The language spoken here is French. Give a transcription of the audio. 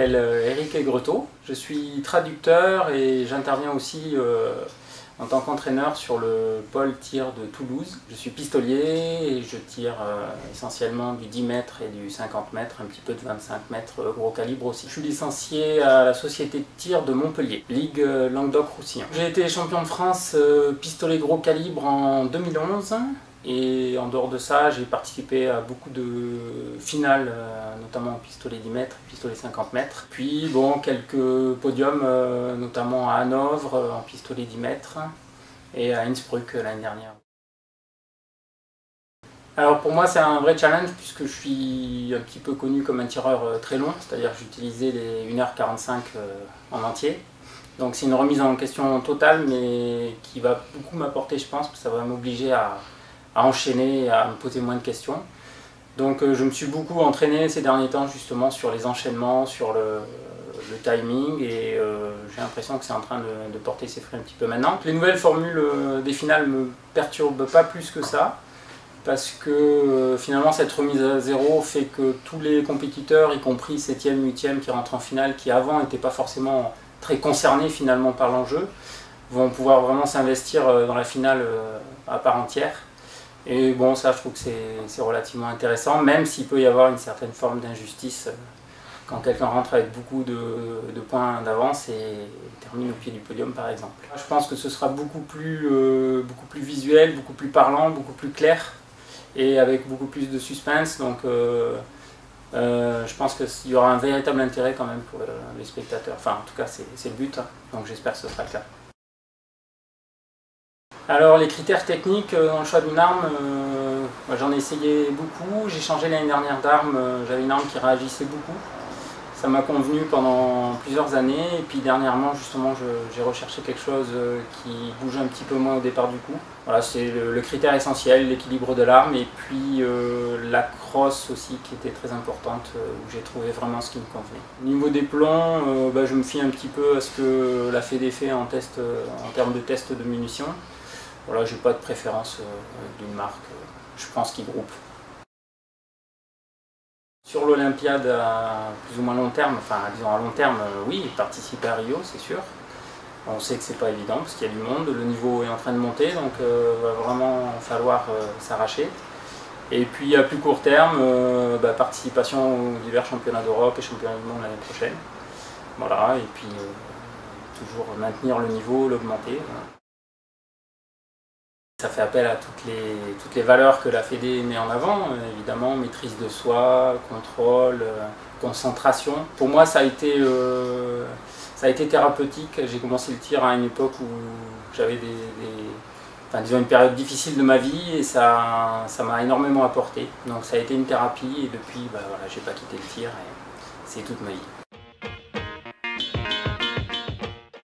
m'appelle Éric Aigretot, je suis traducteur et j'interviens aussi en tant qu'entraîneur sur le pôle tir de Toulouse. Je suis pistolier et je tire essentiellement du 10 mètres et du 50 mètres, un petit peu de 25 mètres gros calibre aussi. Je suis licencié à la société de tir de Montpellier, Ligue Languedoc-Roussillon. J'ai été champion de France pistolet gros calibre en 2011. Et en dehors de ça, j'ai participé à beaucoup de finales, notamment en pistolet 10 mètres, pistolet 50 mètres. Puis bon, quelques podiums, notamment à Hanovre en pistolet 10 mètres et à Innsbruck l'année dernière. Alors pour moi c'est un vrai challenge puisque je suis un petit peu connu comme un tireur très long, c'est-à-dire que j'utilisais les 1h45 en entier. Donc c'est une remise en question totale mais qui va beaucoup m'apporter je pense, parce que ça va m'obliger à enchaîner, à me poser moins de questions. Donc je me suis beaucoup entraîné ces derniers temps justement sur les enchaînements, sur le timing et j'ai l'impression que c'est en train de porter ses fruits un petit peu maintenant. Les nouvelles formules des finales ne me perturbent pas plus que ça parce que finalement cette remise à zéro fait que tous les compétiteurs, y compris 7e, 8e qui rentrent en finale, qui avant n'étaient pas forcément très concernés finalement par l'enjeu, vont pouvoir vraiment s'investir dans la finale à part entière. Et bon, ça je trouve que c'est relativement intéressant, même s'il peut y avoir une certaine forme d'injustice quand quelqu'un rentre avec beaucoup de points d'avance et termine au pied du podium par exemple. Je pense que ce sera beaucoup plus visuel, beaucoup plus parlant, beaucoup plus clair et avec beaucoup plus de suspense, donc je pense qu'il y aura un véritable intérêt quand même pour les spectateurs. Enfin en tout cas c'est le but, donc j'espère que ce sera le cas. Alors les critères techniques dans le choix d'une arme, j'en ai essayé beaucoup, j'ai changé l'année dernière d'arme, j'avais une arme qui réagissait beaucoup. Ça m'a convenu pendant plusieurs années et puis dernièrement justement j'ai recherché quelque chose qui bouge un petit peu moins au départ du coup. Voilà, c'est le critère essentiel, l'équilibre de l'arme et puis la crosse aussi qui était très importante où j'ai trouvé vraiment ce qui me convenait. Au niveau des plombs, je me fie un petit peu à ce que la Fédé fait en termes de test de munitions. Voilà, j'ai pas de préférence d'une marque, je pense qu'ils groupent. Sur l'Olympiade à plus ou moins long terme, enfin disons à long terme, oui, participer à Rio, c'est sûr. On sait que c'est pas évident parce qu'il y a du monde, le niveau est en train de monter, donc il va vraiment falloir s'arracher. Et puis à plus court terme, participation aux divers championnats d'Europe et championnats du monde l'année prochaine. Voilà, et puis toujours maintenir le niveau, l'augmenter. Ça fait appel à toutes les valeurs que la Fédé met en avant, évidemment, maîtrise de soi, contrôle, concentration. Pour moi, ça a été thérapeutique. J'ai commencé le tir à une époque où j'avais disons une période difficile de ma vie et ça m'a énormément apporté. Donc ça a été une thérapie et depuis, voilà, j'ai pas quitté le tir et c'est toute ma vie.